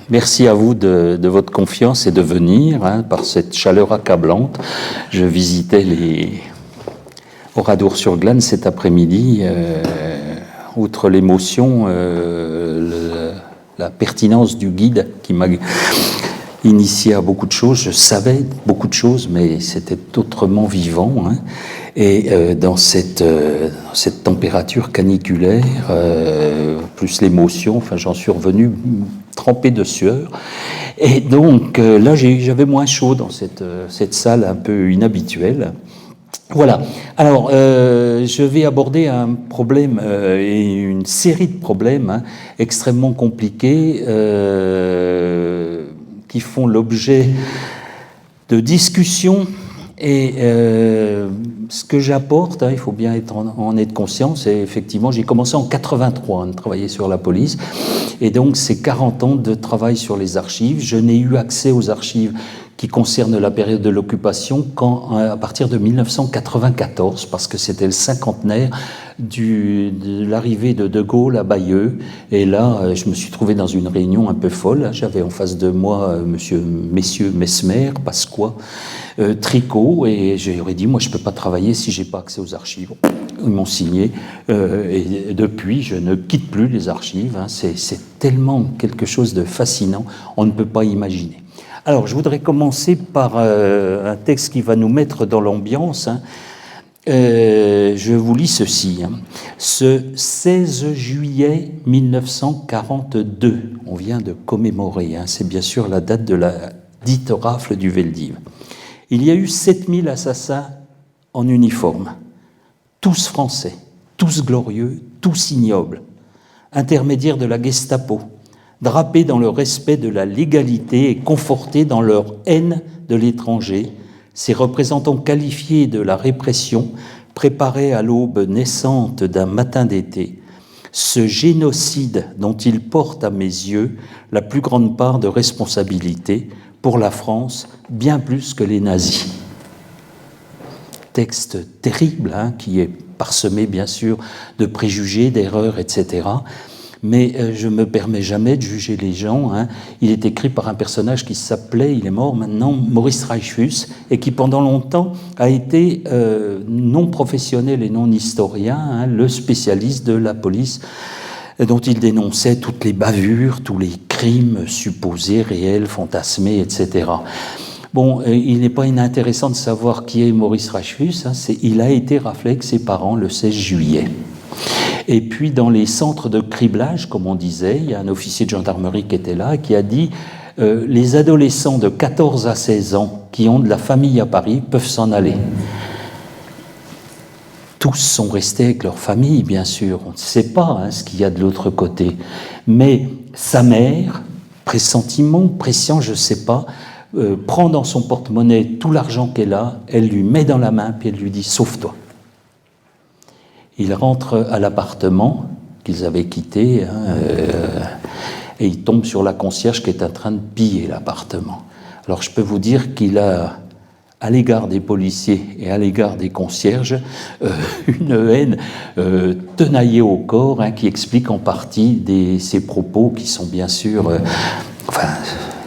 Merci à vous de votre confiance et de venir par cette chaleur accablante. Je visitais les Oradour-sur-Glane cet après-midi. Outre l'émotion, la pertinence du guide qui m'a initié à beaucoup de choses. Je savais beaucoup de choses, mais c'était autrement vivant. Et dans cette température caniculaire, plus l'émotion, enfin, j'en suis revenu trempé de sueur. Et donc là, j'avais moins chaud dans cette salle un peu inhabituelle. Voilà. Alors, je vais aborder un problème et une série de problèmes extrêmement compliqués qui font l'objet de discussions. Et ce que j'apporte, il faut bien en être conscient, c'est effectivement, j'ai commencé en 83 à travailler sur la police, et donc c'est 40 ans de travail sur les archives. Je n'ai eu accès aux archives qui concernent la période de l'occupation qu'à partir de 1994, parce que c'était le cinquantenaire de l'arrivée de Gaulle à Bayeux. Et là, je me suis trouvé dans une réunion un peu folle. J'avais en face de moi messieurs Mesmer, Pasqua, Tricot, et j'aurais dit, moi je ne peux pas travailler si je n'ai pas accès aux archives. Ils m'ont signé, et depuis, je ne quitte plus les archives. C'est tellement quelque chose de fascinant, on ne peut pas imaginer. Alors, je voudrais commencer par un texte qui va nous mettre dans l'ambiance. Je vous lis ceci. Ce 16 juillet 1942, on vient de commémorer, c'est bien sûr la date de la dite rafle du Veldiv. Il y a eu 7000 assassins en uniforme, tous français, tous glorieux, tous ignobles, intermédiaires de la Gestapo, drapés dans le respect de la légalité et confortés dans leur haine de l'étranger, ces représentants qualifiés de la répression, préparés à l'aube naissante d'un matin d'été, ce génocide dont ils portent à mes yeux la plus grande part de responsabilité pour la France, bien plus que les nazis. Texte terrible, qui est parsemé bien sûr de préjugés, d'erreurs, etc., mais je ne me permets jamais de juger les gens. Il est écrit par un personnage qui s'appelait, il est mort maintenant, Maurice Reifus, et qui pendant longtemps a été non professionnel et non historien, le spécialiste de la police, dont il dénonçait toutes les bavures, tous les crimes supposés, réels, fantasmés, etc. Bon, il n'est pas inintéressant de savoir qui est Maurice Reifus. Il a été raflé avec ses parents le 16 juillet. Et puis dans les centres de criblage, comme on disait, il y a un officier de gendarmerie qui était là et qui a dit les adolescents de 14 à 16 ans qui ont de la famille à Paris peuvent s'en aller. Tous sont restés avec leur famille, bien sûr. On ne sait pas ce qu'il y a de l'autre côté. Mais sa mère, pressentiment, prescient, je ne sais pas, prend dans son porte-monnaie tout l'argent qu'elle a, elle lui met dans la main, puis elle lui dit « sauve-toi ». Il rentre à l'appartement qu'ils avaient quitté et il tombe sur la concierge qui est en train de piller l'appartement. Alors je peux vous dire qu'il a, à l'égard des policiers et à l'égard des concierges, une haine tenaillée au corps qui explique en partie ses propos qui sont bien sûr...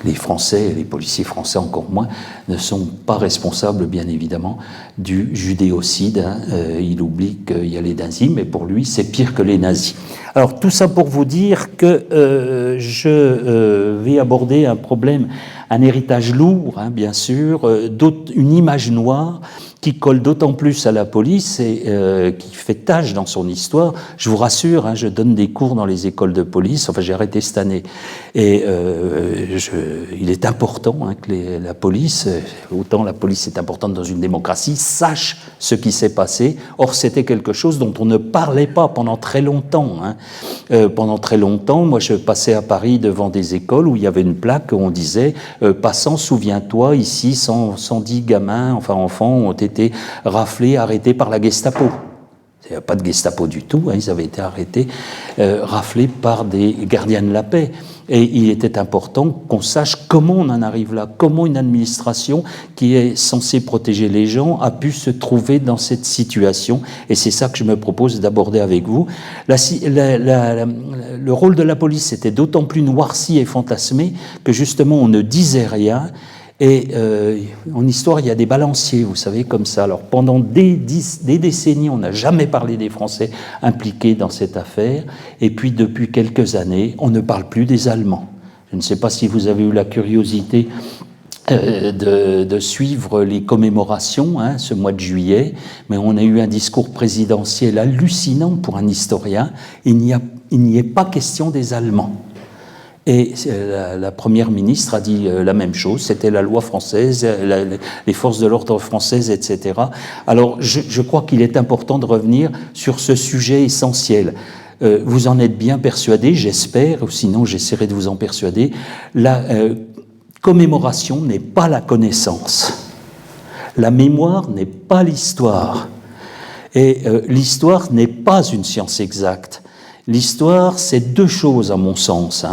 les Français, les policiers français encore moins, ne sont pas responsables, bien évidemment, du judéocide. Il oublie qu'il y a les nazis, mais pour lui, c'est pire que les nazis. Alors, tout ça pour vous dire que je vais aborder un problème, un héritage lourd, bien sûr, une image noire qui colle d'autant plus à la police et qui fait tache dans son histoire. Je vous rassure, je donne des cours dans les écoles de police, enfin j'ai arrêté cette année, et il est important que la police, autant la police est importante dans une démocratie, sache ce qui s'est passé. Or c'était quelque chose dont on ne parlait pas pendant très longtemps. Pendant très longtemps, moi je passais à Paris devant des écoles où il y avait une plaque où on disait « Passant, souviens-toi, ici 110 gamins, enfin enfants, ont été raflés, arrêtés par la Gestapo ». Il n'y a pas de Gestapo du tout, ils avaient été arrêtés, raflés par des gardiens de la paix. Et il était important qu'on sache comment on en arrive là, comment une administration qui est censée protéger les gens a pu se trouver dans cette situation. Et c'est ça que je me propose d'aborder avec vous. Le rôle de la police était d'autant plus noirci et fantasmé que justement on ne disait rien. Et en histoire, il y a des balanciers, vous savez, comme ça. Alors pendant des décennies, on n'a jamais parlé des Français impliqués dans cette affaire. Et puis depuis quelques années, on ne parle plus des Allemands. Je ne sais pas si vous avez eu la curiosité de suivre les commémorations ce mois de juillet, mais on a eu un discours présidentiel hallucinant pour un historien. Il n'y est pas question des Allemands. Et la première ministre a dit la même chose, c'était la loi française, les forces de l'ordre françaises, etc. Alors je crois qu'il est important de revenir sur ce sujet essentiel. Vous en êtes bien persuadés, j'espère, ou sinon j'essaierai de vous en persuader. La commémoration n'est pas la connaissance. La mémoire n'est pas l'histoire. Et l'histoire n'est pas une science exacte. L'histoire, c'est deux choses à mon sens.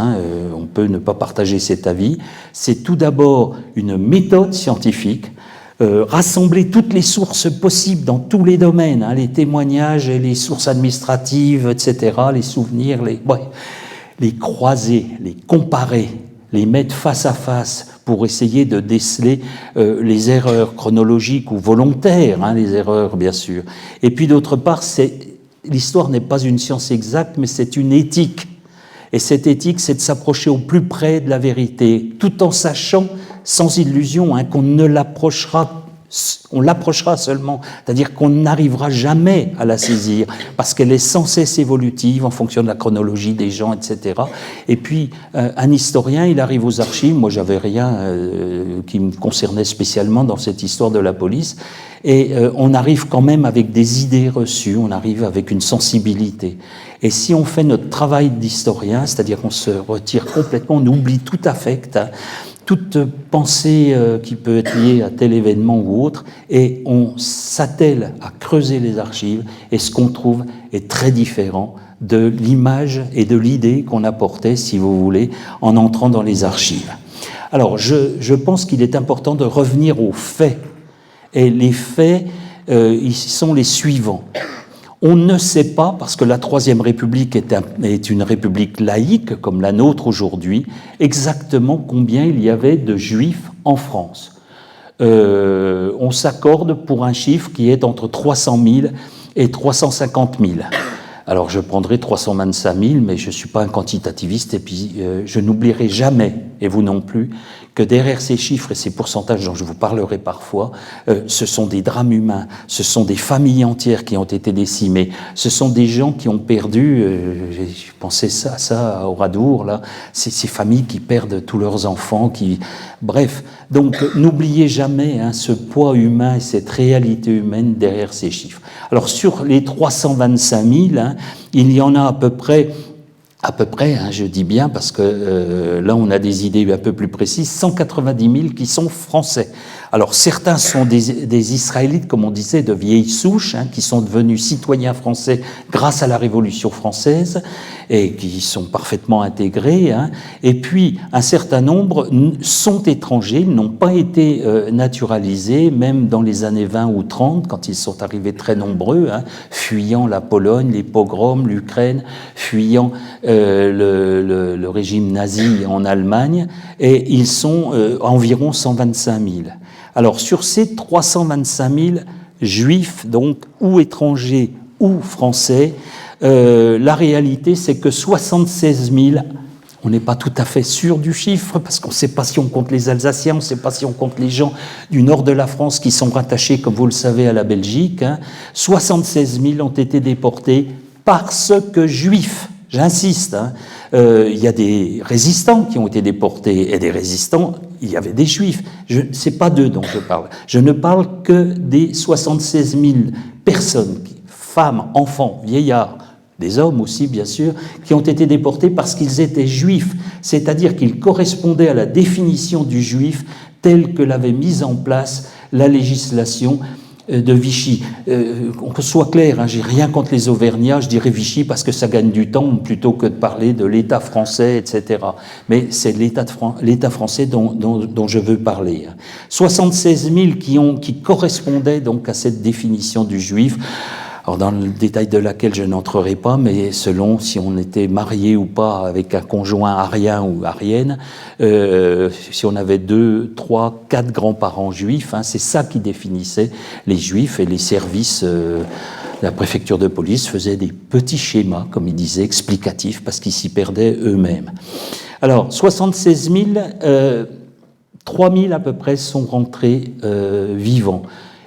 On peut ne pas partager cet avis. C'est tout d'abord une méthode scientifique, rassembler toutes les sources possibles dans tous les domaines, les témoignages, les sources administratives, etc., les souvenirs, les croiser, les comparer, les mettre face à face pour essayer de déceler les erreurs chronologiques ou volontaires, les erreurs bien sûr. Et puis d'autre part, l'histoire n'est pas une science exacte, mais c'est une éthique. Et cette éthique, c'est de s'approcher au plus près de la vérité, tout en sachant, sans illusion, qu'on l'approchera seulement, c'est-à-dire qu'on n'arrivera jamais à la saisir, parce qu'elle est sans cesse évolutive en fonction de la chronologie des gens, etc. Et puis, un historien, il arrive aux archives, moi j'avais rien qui me concernait spécialement dans cette histoire de la police, et on arrive quand même avec des idées reçues, on arrive avec une sensibilité. Et si on fait notre travail d'historien, c'est-à-dire qu'on se retire complètement, on oublie tout affect, toute pensée qui peut être liée à tel événement ou autre, et on s'attelle à creuser les archives, et ce qu'on trouve est très différent de l'image et de l'idée qu'on apportait, si vous voulez, en entrant dans les archives. Alors, je pense qu'il est important de revenir aux faits, et les faits, ils sont les suivants. On ne sait pas, parce que la Troisième République est une république laïque, comme la nôtre aujourd'hui, exactement combien il y avait de juifs en France. On s'accorde pour un chiffre qui est entre 300 000 et 350 000. Alors je prendrai 325 000, mais je ne suis pas un quantitativiste, et puis je n'oublierai jamais, et vous non plus, que derrière ces chiffres et ces pourcentages dont je vous parlerai parfois, ce sont des drames humains, ce sont des familles entières qui ont été décimées, ce sont des gens qui ont perdu, je pensais ça au Radour, là, ces familles qui perdent tous leurs enfants, bref, donc n'oubliez jamais ce poids humain et cette réalité humaine derrière ces chiffres. Alors sur les 325 000, il y en a à peu près, je dis bien parce que là on a des idées un peu plus précises, 190 000 qui sont français. Alors certains sont des Israélites, comme on disait, de vieille souche, qui sont devenus citoyens français grâce à la Révolution française et qui sont parfaitement intégrés. Et puis un certain nombre sont étrangers, n'ont pas été naturalisés, même dans les années 20 ou 30, quand ils sont arrivés très nombreux, fuyant la Pologne, les pogroms, l'Ukraine, fuyant le régime nazi en Allemagne, et ils sont environ 125 000. Alors sur ces 325 000 juifs, donc ou étrangers ou français, la réalité c'est que 76 000, on n'est pas tout à fait sûr du chiffre, parce qu'on ne sait pas si on compte les Alsaciens, on ne sait pas si on compte les gens du nord de la France qui sont rattachés, comme vous le savez, à la Belgique. 76 000 ont été déportés parce que juifs. J'insiste, il y a des résistants qui ont été déportés, et des résistants, il y avait des juifs. Ce n'est pas d'eux dont je parle. Je ne parle que des 76 000 personnes, femmes, enfants, vieillards, des hommes aussi bien sûr, qui ont été déportés parce qu'ils étaient juifs, c'est-à-dire qu'ils correspondaient à la définition du juif telle que l'avait mise en place la législation de Vichy. Qu'on soit clair, hein, j'ai rien contre les Auvergnats, je dirais Vichy parce que ça gagne du temps plutôt que de parler de l'État français, etc. Mais c'est l'État français dont je veux parler. 76 000 qui correspondaient donc à cette définition du juif. Alors dans le détail de laquelle je n'entrerai pas, mais selon si on était marié ou pas avec un conjoint arien ou arienne, si on avait 2, 3, 4 grands-parents juifs, hein, c'est ça qui définissait les juifs, et les services de la préfecture de police faisaient des petits schémas, comme ils disaient, explicatifs, parce qu'ils s'y perdaient eux-mêmes. Alors, 76 000, 3 000 à peu près sont rentrés vivants.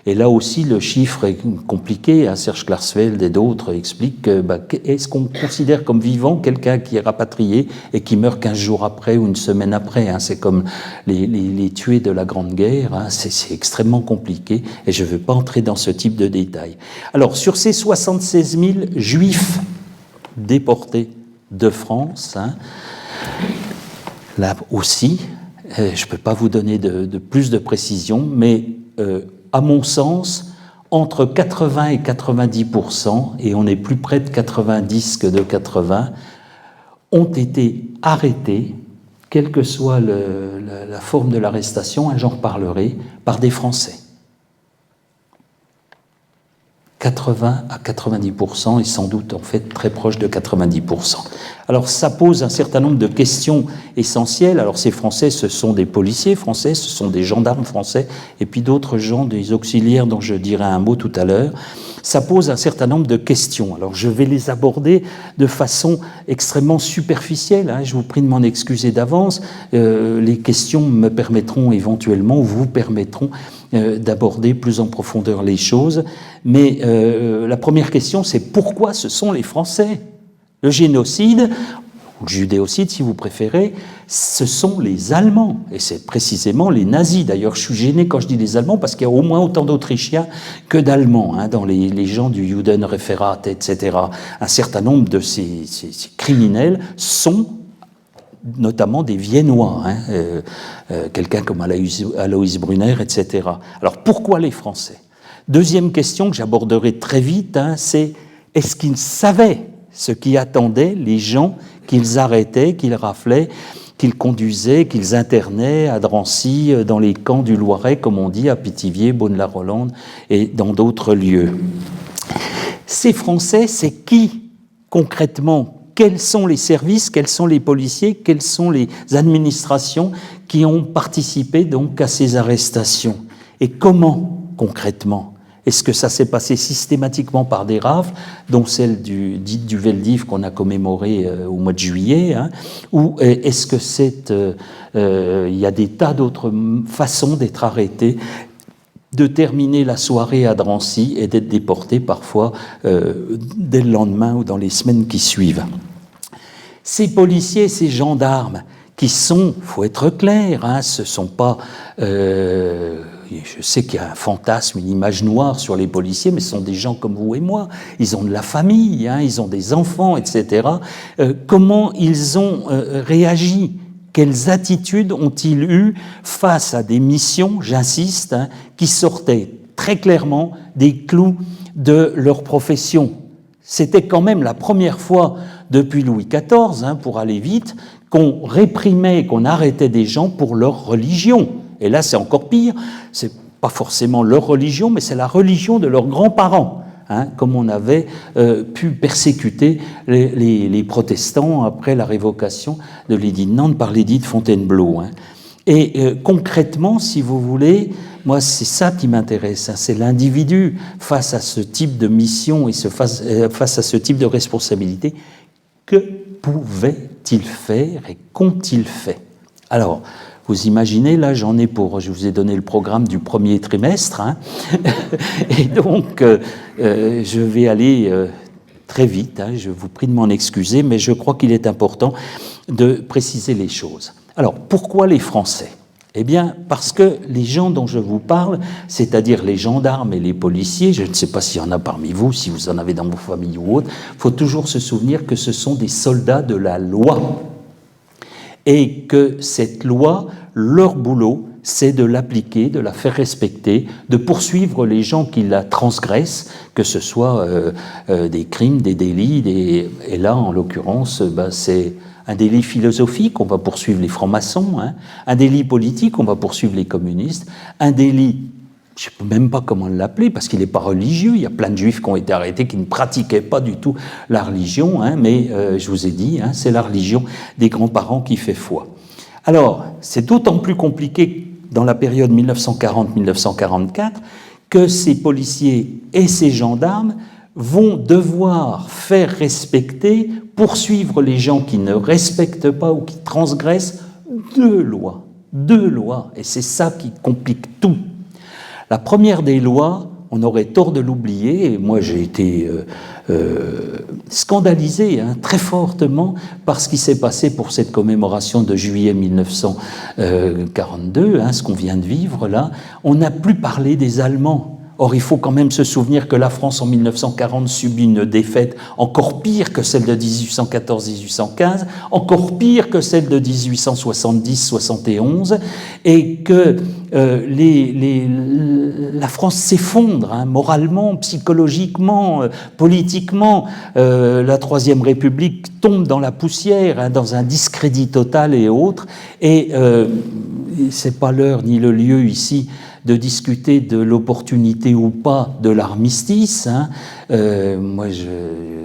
Et là aussi, le chiffre est compliqué. Serge Klarsfeld et d'autres expliquent que est-ce qu'on considère comme vivant quelqu'un qui est rapatrié et qui meurt 15 jours après ou une semaine après, hein. C'est comme les tués de la Grande Guerre, hein. C'est extrêmement compliqué et je ne veux pas entrer dans ce type de détails. Alors, sur ces 76 000 juifs déportés de France, hein, là aussi, je ne peux pas vous donner de plus de précision, mais à mon sens, entre 80 et 90%, et on est plus près de 90 que de 80, ont été arrêtés, quelle que soit la forme de l'arrestation, hein, j'en reparlerai, par des Français. 80 à 90%, et sans doute en fait très proche de 90%. Alors ça pose un certain nombre de questions essentielles. Alors ces Français, ce sont des policiers français, ce sont des gendarmes français, et puis d'autres gens, des auxiliaires dont je dirai un mot tout à l'heure. Ça pose un certain nombre de questions. Alors je vais les aborder de façon extrêmement superficielle, hein. Je vous prie de m'en excuser d'avance. Les questions me permettront éventuellement, ou vous permettront d'aborder plus en profondeur les choses. Mais la première question, c'est pourquoi ce sont les Français ? Le génocide, ou le judéocide si vous préférez, ce sont les Allemands, et c'est précisément les nazis. D'ailleurs, je suis gêné quand je dis les Allemands, parce qu'il y a au moins autant d'Autrichiens que d'Allemands, hein, dans les gens du Judenreferat, etc. Un certain nombre de ces criminels sont notamment des Viennois, hein, quelqu'un comme Alois Brunner, etc. Alors pourquoi les Français ? Deuxième question que j'aborderai très vite, hein, c'est est-ce qu'ils savaient ce qui attendait les gens qu'ils arrêtaient, qu'ils raflaient, qu'ils conduisaient, qu'ils internaient à Drancy, dans les camps du Loiret, comme on dit, à Pithiviers, Beaune-la-Rolande et dans d'autres lieux. Ces Français, c'est qui concrètement ? Quels sont les services, quels sont les policiers, quelles sont les administrations qui ont participé donc à ces arrestations ? Et comment concrètement ? Est-ce que ça s'est passé systématiquement par des rafles, dont celle dite du Veldiv qu'on a commémorée au mois de juillet, hein, ou est-ce que il y a des tas d'autres façons d'être arrêtés, de terminer la soirée à Drancy et d'être déporté parfois dès le lendemain ou dans les semaines qui suivent. Ces policiers, ces gendarmes, qui sont, il faut être clair, hein, ce ne sont pas... je sais qu'il y a un fantasme, une image noire sur les policiers, mais ce sont des gens comme vous et moi. Ils ont de la famille, hein, ils ont des enfants, etc. Comment ils ont réagi ? Quelles attitudes ont-ils eues face à des missions, j'insiste, hein, qui sortaient très clairement des clous de leur profession ? C'était quand même la première fois depuis Louis XIV, hein, pour aller vite, qu'on réprimait, qu'on arrêtait des gens pour leur religion. Et là, c'est encore pire. C'est pas forcément leur religion, mais c'est la religion de leurs grands-parents, hein, comme on avait pu persécuter les protestants après la révocation de l'édit de Nantes par l'édit de Fontainebleau, hein. Et concrètement, si vous voulez, moi, c'est ça qui m'intéresse, hein, c'est l'individu face à ce type de mission et face à ce type de responsabilité. Que pouvait-il faire et qu'ont-ils fait ? Alors, vous imaginez, là, je vous ai donné le programme du premier trimestre, hein, et donc je vais aller très vite, hein, je vous prie de m'en excuser, mais je crois qu'il est important de préciser les choses. Alors, pourquoi les Français ? Eh bien, parce que les gens dont je vous parle, c'est-à-dire les gendarmes et les policiers, je ne sais pas s'il y en a parmi vous, si vous en avez dans vos familles ou autres, il faut toujours se souvenir que ce sont des soldats de la loi. Et que cette loi, leur boulot, c'est de l'appliquer, de la faire respecter, de poursuivre les gens qui la transgressent, que ce soit des crimes, des délits, et là, en l'occurrence, c'est un délit philosophique, on va poursuivre les francs-maçons, hein, un délit politique, on va poursuivre les communistes, un délit, je ne sais même pas comment l'appeler, parce qu'il n'est pas religieux, il y a plein de juifs qui ont été arrêtés, qui ne pratiquaient pas du tout la religion, hein, mais je vous ai dit, hein, c'est la religion des grands-parents qui fait foi. Alors, c'est d'autant plus compliqué dans la période 1940-1944 que ces policiers et ces gendarmes vont devoir faire respecter, poursuivre les gens qui ne respectent pas ou qui transgressent deux lois, et c'est ça qui complique tout. La première des lois, on aurait tort de l'oublier, et moi j'ai été scandalisé très fortement par ce qui s'est passé pour cette commémoration de juillet 1942, ce qu'on vient de vivre là. On n'a plus parlé des Allemands. Or, il faut quand même se souvenir que la France, en 1940, subit une défaite encore pire que celle de 1814-1815, encore pire que celle de 1870-71, et que la France s'effondre, moralement, psychologiquement, politiquement. La Troisième République tombe dans la poussière, dans un discrédit total et autres. Et c'est pas l'heure ni le lieu ici de discuter de l'opportunité ou pas de l'armistice. Moi,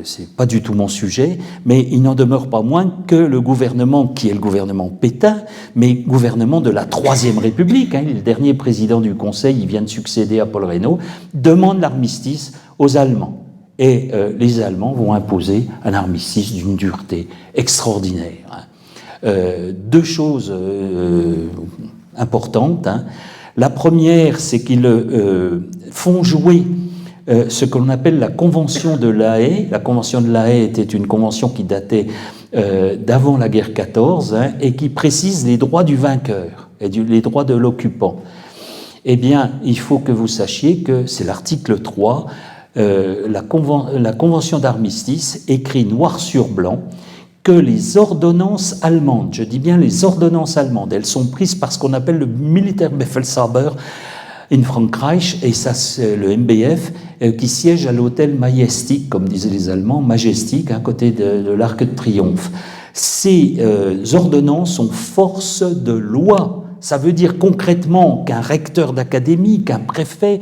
c'est pas du tout mon sujet, mais il n'en demeure pas moins que le gouvernement, qui est le gouvernement Pétain, mais gouvernement de la Troisième République, il est le dernier président du Conseil, il vient de succéder à Paul Reynaud, demande l'armistice aux Allemands. Et les Allemands vont imposer un armistice d'une dureté extraordinaire. Deux choses importantes. La première, c'est qu'ils font jouer ce que l'on appelle la Convention de La Haye. La Convention de La Haye était une convention qui datait d'avant la guerre 14 et qui précise les droits du vainqueur et les droits de l'occupant. Eh bien, il faut que vous sachiez que c'est l'article 3, la Convention d'armistice écrit noir sur blanc que les ordonnances allemandes, je dis bien les ordonnances allemandes, elles sont prises par ce qu'on appelle le Militärbefehlshaber in Frankreich, et ça c'est le MBF, qui siège à l'hôtel Majestic, comme disaient les Allemands, Majestic, à côté de l'Arc de Triomphe. Ces ordonnances ont force de loi. Ça veut dire concrètement qu'un recteur d'académie, qu'un préfet,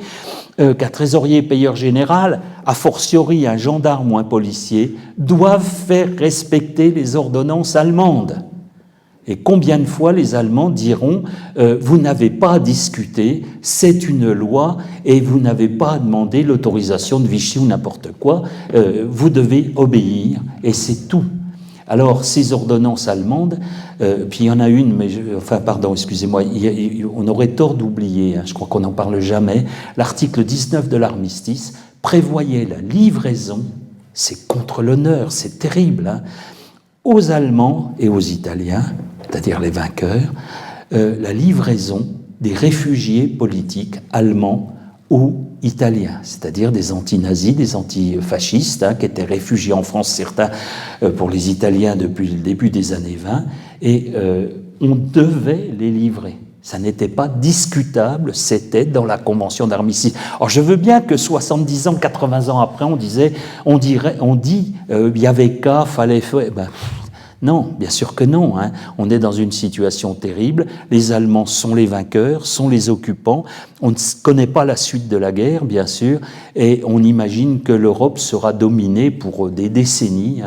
qu'un trésorier payeur général, a fortiori un gendarme ou un policier, doivent faire respecter les ordonnances allemandes. Et combien de fois les Allemands diront vous n'avez pas à discuter, c'est une loi et vous n'avez pas à demander l'autorisation de Vichy ou n'importe quoi, vous devez obéir et c'est tout. Alors, ces ordonnances allemandes, puis il y en a une, excusez-moi, on aurait tort d'oublier, je crois qu'on n'en parle jamais, l'article 19 de l'armistice prévoyait la livraison, c'est contre l'honneur, c'est terrible, aux Allemands et aux Italiens, c'est-à-dire les vainqueurs, la livraison des réfugiés politiques allemands ou italiens, c'est-à-dire des anti-nazis, des anti-fascistes, qui étaient réfugiés en France, certains pour les Italiens depuis le début des années 20, et on devait les livrer. Ça n'était pas discutable, c'était dans la Convention d'armistice. Alors je veux bien que 70 ans, 80 ans après, on dit, il y avait qu'à, fallait faire... Non, bien sûr que non. On est dans une situation terrible. Les Allemands sont les vainqueurs, sont les occupants. On ne connaît pas la suite de la guerre, bien sûr, et on imagine que l'Europe sera dominée pour des décennies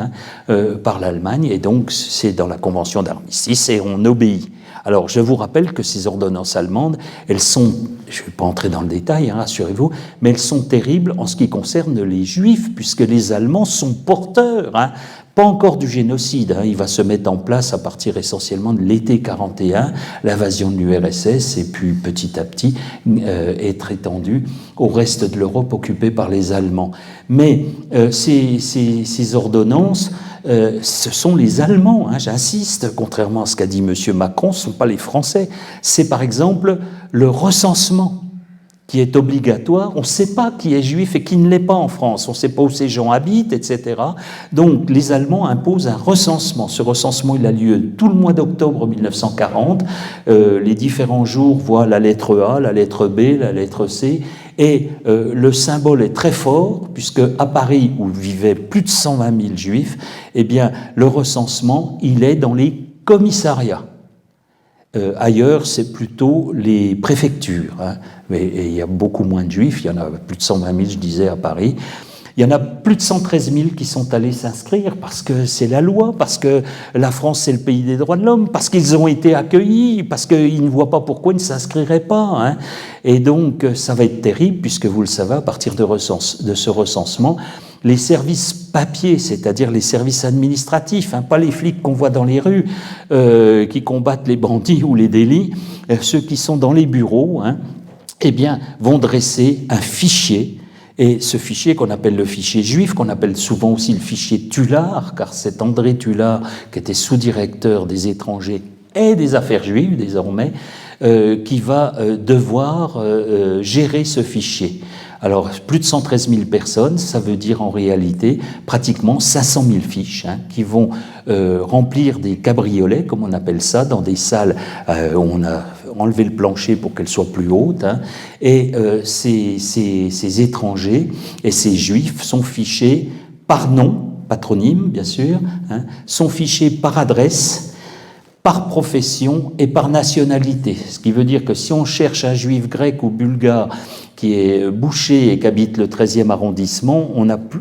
par l'Allemagne, et donc c'est dans la Convention d'armistice, et on obéit. Alors, je vous rappelle que ces ordonnances allemandes, elles sont, je ne vais pas entrer dans le détail, rassurez-vous, mais elles sont terribles en ce qui concerne les Juifs, puisque les Allemands sont porteurs, pas encore du génocide, il va se mettre en place à partir essentiellement de l'été 41, l'invasion de l'URSS, et puis petit à petit être étendue au reste de l'Europe occupée par les Allemands. Mais ces ordonnances, ce sont les Allemands, j'insiste, contrairement à ce qu'a dit M. Macron, ce ne sont pas les Français. C'est par exemple le recensement. qui est obligatoire. On ne sait pas qui est juif et qui ne l'est pas en France. On ne sait pas où ces gens habitent, etc. Donc les Allemands imposent un recensement. Ce recensement, il a lieu tout le mois d'octobre 1940. Les différents jours voient la lettre A, la lettre B, la lettre C. Et le symbole est très fort, puisque à Paris, où vivaient plus de 120 000 juifs, eh bien, le recensement, il est dans les commissariats. Ailleurs, c'est plutôt les préfectures. Hein. Mais il y a beaucoup moins de juifs, il y en a plus de 120 000, je disais, à Paris. Il y en a plus de 113 000 qui sont allés s'inscrire parce que c'est la loi, parce que la France c'est le pays des droits de l'homme, parce qu'ils ont été accueillis, parce qu'ils ne voient pas pourquoi ils ne s'inscriraient pas. Hein. Et donc ça va être terrible puisque vous le savez, à partir de ce recensement, les services papiers, c'est-à-dire les services administratifs, hein, pas les flics qu'on voit dans les rues qui combattent les bandits ou les délits, ceux qui sont dans les bureaux, hein, eh bien, vont dresser un fichier. Et ce fichier qu'on appelle le fichier juif, qu'on appelle souvent aussi le fichier Tullard, car c'est André Tullard qui était sous-directeur des étrangers et des affaires juives désormais, qui va devoir gérer ce fichier. Alors, plus de 113 000 personnes, ça veut dire en réalité pratiquement 500 000 fiches hein, qui vont remplir des cabriolets, comme on appelle ça, dans des salles où on a enlevé le plancher pour qu'elle soit plus haute. Hein, et ces étrangers et ces juifs sont fichés par nom, patronyme bien sûr, hein, sont fichés par adresse, par profession et par nationalité. Ce qui veut dire que si on cherche un juif grec ou bulgare qui est boucher et qui habite le 13e arrondissement,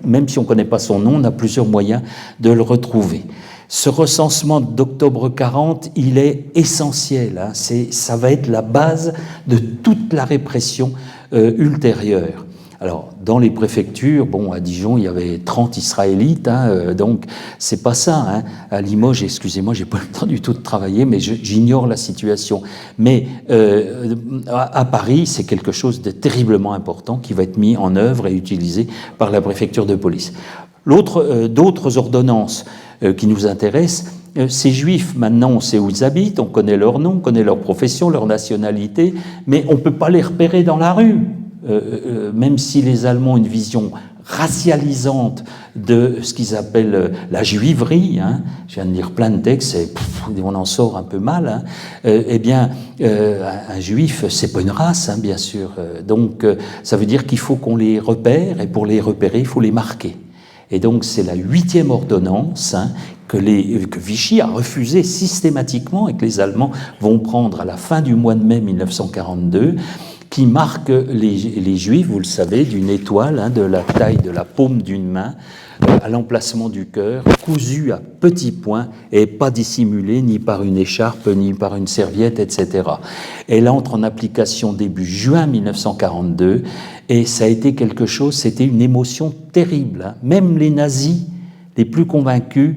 même si on ne connaît pas son nom, on a plusieurs moyens de le retrouver. Ce recensement d'octobre 40, il est essentiel. Hein, ça va être la base de toute la répression ultérieure. Alors, dans les préfectures, bon, à Dijon, il y avait 30 Israélites, hein, donc c'est pas ça. Hein. À Limoges, excusez-moi, j'ai pas le temps du tout de travailler, mais j'ignore la situation. Mais à Paris, c'est quelque chose de terriblement important qui va être mis en œuvre et utilisé par la préfecture de police. D'autres ordonnances qui nous intéressent, ces juifs, maintenant, on sait où ils habitent, on connaît leur nom, on connaît leur profession, leur nationalité, mais on ne peut pas les repérer dans la rue. Même si les Allemands ont une vision racialisante de ce qu'ils appellent la juiverie, hein, je viens de lire plein de textes, et on en sort un peu mal, hein, eh bien, un juif, c'est pas une race, hein, bien sûr. Donc, ça veut dire qu'il faut qu'on les repère, et pour les repérer, il faut les marquer. Et donc, c'est la 8e ordonnance hein, que Vichy a refusé systématiquement et que les Allemands vont prendre à la fin du mois de mai 1942, qui marque les Juifs, vous le savez, d'une étoile hein, de la taille de la paume d'une main à l'emplacement du cœur, cousue à petits points et pas dissimulée ni par une écharpe ni par une serviette, etc. Elle entre en application début juin 1942 et ça a été quelque chose, c'était une émotion terrible. Hein. Même les nazis les plus convaincus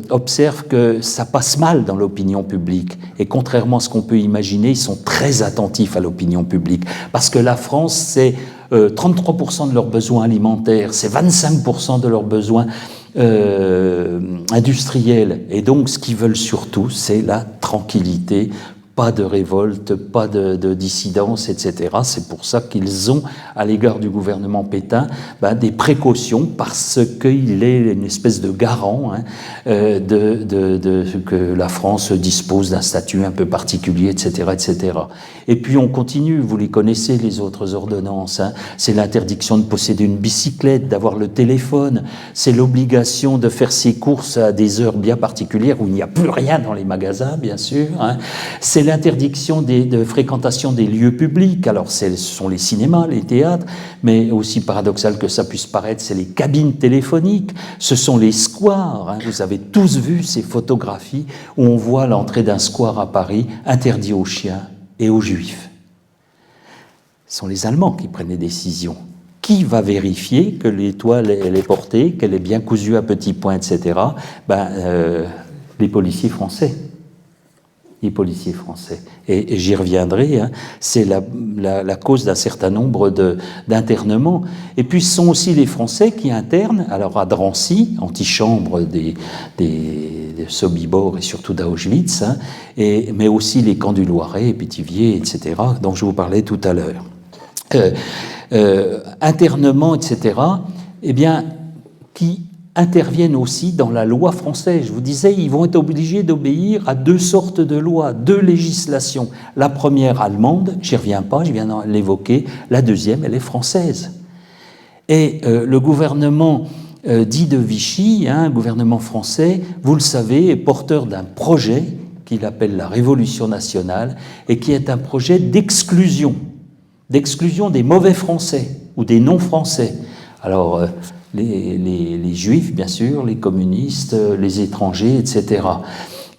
observent que ça passe mal dans l'opinion publique. Et contrairement à ce qu'on peut imaginer, ils sont très attentifs à l'opinion publique. Parce que la France, c'est 33% de leurs besoins alimentaires, c'est 25% de leurs besoins industriels. Et donc, ce qu'ils veulent surtout, c'est la tranquillité. Pas de révolte, pas de dissidence, etc. C'est pour ça qu'ils ont, à l'égard du gouvernement Pétain, des précautions parce qu'il est une espèce de garant hein, que la France dispose d'un statut un peu particulier, etc., etc. Et puis on continue, vous les connaissez, les autres ordonnances. Hein. C'est l'interdiction de posséder une bicyclette, d'avoir le téléphone. C'est l'obligation de faire ses courses à des heures bien particulières où il n'y a plus rien dans les magasins, bien sûr. Hein. C'est l'interdiction de fréquentation des lieux publics. Alors, ce sont les cinémas, les théâtres, mais aussi paradoxal que ça puisse paraître, c'est les cabines téléphoniques, ce sont les squares. Hein. Vous avez tous vu ces photographies où on voit l'entrée d'un square à Paris interdit aux chiens et aux juifs. Ce sont les Allemands qui prennent les décisions. Qui va vérifier que l'étoile elle est portée, qu'elle est bien cousue à petits points, etc. Les policiers français. Les policiers français. Et j'y reviendrai, hein, c'est la cause d'un certain nombre d'internements. Et puis ce sont aussi les Français qui internent, alors à Drancy, antichambre des Sobibor et surtout d'Auschwitz, hein, mais aussi les camps du Loiret, Pithiviers, etc., dont je vous parlais tout à l'heure. internement, etc., eh bien, qui interviennent aussi dans la loi française. Je vous disais, ils vont être obligés d'obéir à deux sortes de lois, deux législations. La première allemande, j'y reviens pas, je viens de l'évoquer. La deuxième, elle est française. Et le gouvernement dit de Vichy, gouvernement français, vous le savez, est porteur d'un projet qu'il appelle la Révolution nationale et qui est un projet d'exclusion des mauvais Français ou des non-Français. Alors, les Juifs, bien sûr, les communistes, les étrangers, etc.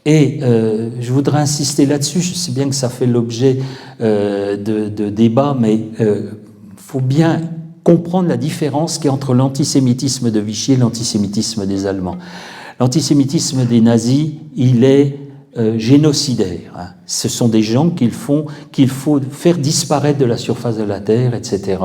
Et je voudrais insister là-dessus, je sais bien que ça fait l'objet de débats, mais il faut bien comprendre la différence qu'il y a entre l'antisémitisme de Vichy et l'antisémitisme des Allemands. L'antisémitisme des nazis, il est génocidaire. Ce sont des gens qu'il faut faire disparaître de la surface de la terre, etc.,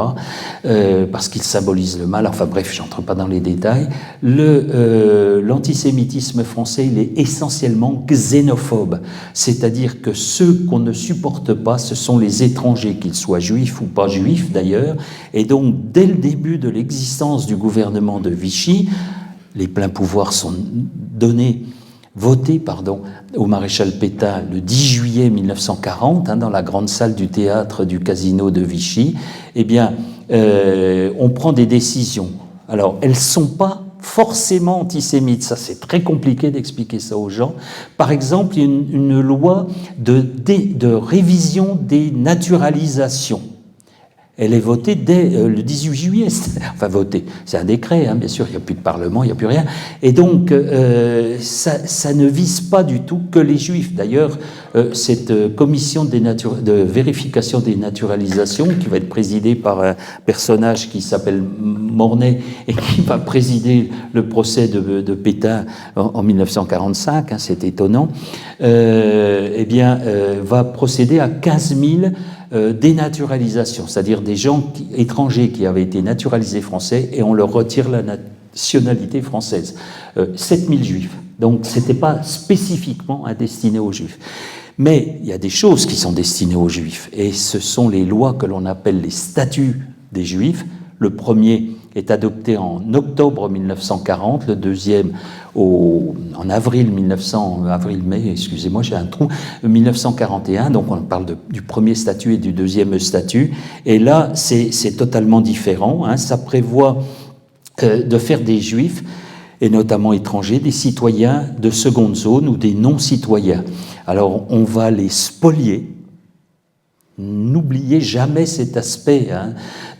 parce qu'ils symbolisent le mal. Enfin bref, j'entre pas dans les détails. L'antisémitisme français, il est essentiellement xénophobe, c'est-à-dire que ceux qu'on ne supporte pas, ce sont les étrangers, qu'ils soient juifs ou pas juifs d'ailleurs. Et donc, dès le début de l'existence du gouvernement de Vichy, les pleins pouvoirs sont voté au maréchal Pétain le 10 juillet 1940, dans la grande salle du théâtre du Casino de Vichy, eh bien, on prend des décisions. Alors, elles ne sont pas forcément antisémites, ça c'est très compliqué d'expliquer ça aux gens. Par exemple, il y a une loi de révision des naturalisations. Elle est votée dès le 18 juillet, enfin votée, c'est un décret, bien sûr, il n'y a plus de parlement, il n'y a plus rien, et donc ça ne vise pas du tout que les juifs. D'ailleurs, cette commission de vérification des naturalisations, qui va être présidée par un personnage qui s'appelle Mornay, et qui va présider le procès de Pétain en 1945, c'est étonnant, va procéder à 15 000 dénaturalisation, c'est-à-dire des gens étrangers qui avaient été naturalisés français et on leur retire la nationalité française. 7000 juifs. Donc ce n'était pas spécifiquement destiné aux juifs. Mais il y a des choses qui sont destinées aux juifs et ce sont les lois que l'on appelle les statuts des juifs. Le premier est adopté en octobre 1940, le deuxième en avril-mai, excusez-moi, j'ai un trou, 1941, donc on parle du premier statut et du deuxième statut, et là c'est totalement différent, ça prévoit de faire des juifs, et notamment étrangers, des citoyens de seconde zone ou des non-citoyens. Alors on va les spolier. N'oubliez jamais cet aspect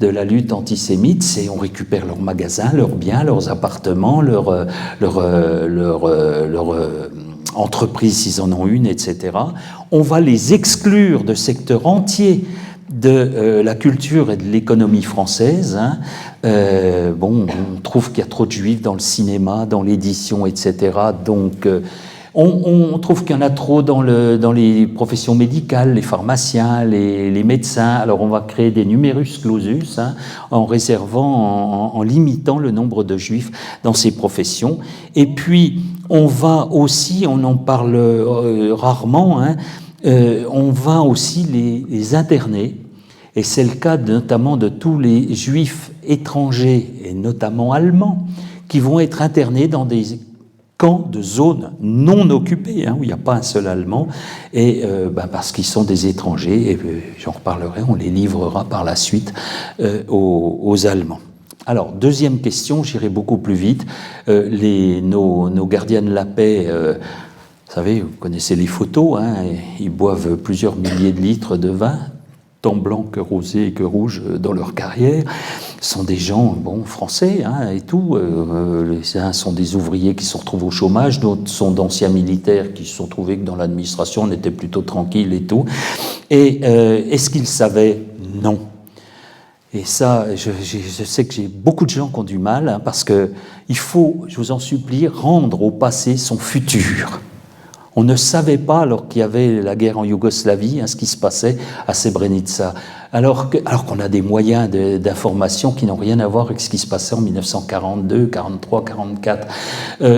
de la lutte antisémite, c'est on récupère leurs magasins, leurs biens, leurs appartements, leur entreprise s'ils en ont une, etc. On va les exclure de secteurs entiers de la culture et de l'économie française. On trouve qu'il y a trop de juifs dans le cinéma, dans l'édition, etc. Donc on trouve qu'il y en a trop dans les professions médicales, les pharmaciens, les médecins. Alors on va créer des numerus clausus en réservant, en limitant le nombre de juifs dans ces professions. Et puis on va aussi, on en parle rarement, on va aussi les interner. Et c'est le cas notamment de tous les juifs étrangers, et notamment allemands, qui vont être internés dans des camps de zones non occupées, où il n'y a pas un seul Allemand, et parce qu'ils sont des étrangers, et j'en reparlerai, on les livrera par la suite aux Allemands. Alors, deuxième question, j'irai beaucoup plus vite. Nos gardiens de la paix, vous savez, vous connaissez les photos, ils boivent plusieurs milliers de litres de vin, tant blanc que rosé et que rouge dans leur carrière. Ce sont des gens français et tout. Les uns sont des ouvriers qui se retrouvent au chômage, d'autres sont d'anciens militaires qui se sont trouvés que dans l'administration on était plutôt tranquille et tout. Et est-ce qu'ils savaient? Non. Et ça, je sais que j'ai beaucoup de gens qui ont du mal, parce que il faut, je vous en supplie, rendre au passé son futur. On ne savait pas, alors qu'il y avait la guerre en Yougoslavie, ce qui se passait à Srebrenica. alors qu'on a des moyens d'information qui n'ont rien à voir avec ce qui se passait en 1942, 43, 44.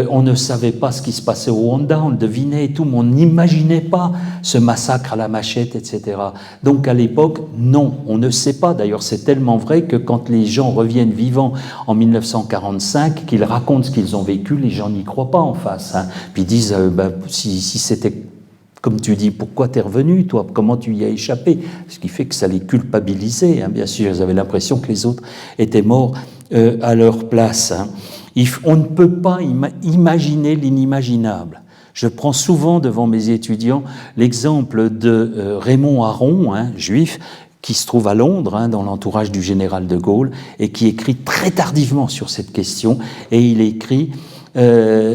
On ne savait pas ce qui se passait au Rwanda, on le devinait et tout, mais on n'imaginait pas ce massacre à la machette, etc. Donc à l'époque, non, on ne sait pas. D'ailleurs, c'est tellement vrai que quand les gens reviennent vivants en 1945, qu'ils racontent ce qu'ils ont vécu, les gens n'y croient pas en face. Hein. Puis ils disent, si c'était comme tu dis, pourquoi t'es revenu, toi? Comment tu y as échappé? Ce qui fait que ça les culpabilisait, hein, bien sûr. Ils avaient l'impression que les autres étaient morts à leur place. Hein. On ne peut pas imaginer l'inimaginable. Je prends souvent devant mes étudiants l'exemple de Raymond Aron, hein, juif, qui se trouve à Londres, hein, dans l'entourage du général de Gaulle, et qui écrit très tardivement sur cette question. Et il écrit je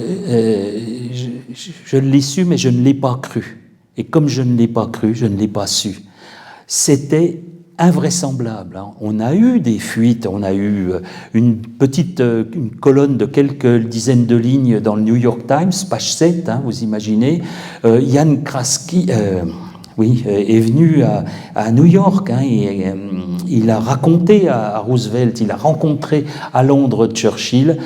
l'ai su, mais je ne l'ai pas cru. Et comme je ne l'ai pas cru, je ne l'ai pas su. C'était invraisemblable. Hein. On a eu des fuites, on a eu une colonne de quelques dizaines de lignes dans le New York Times, page 7, hein, vous imaginez. Yann Kraski est venu à New York, hein, et il a raconté à Roosevelt, il a rencontré à Londres Churchill.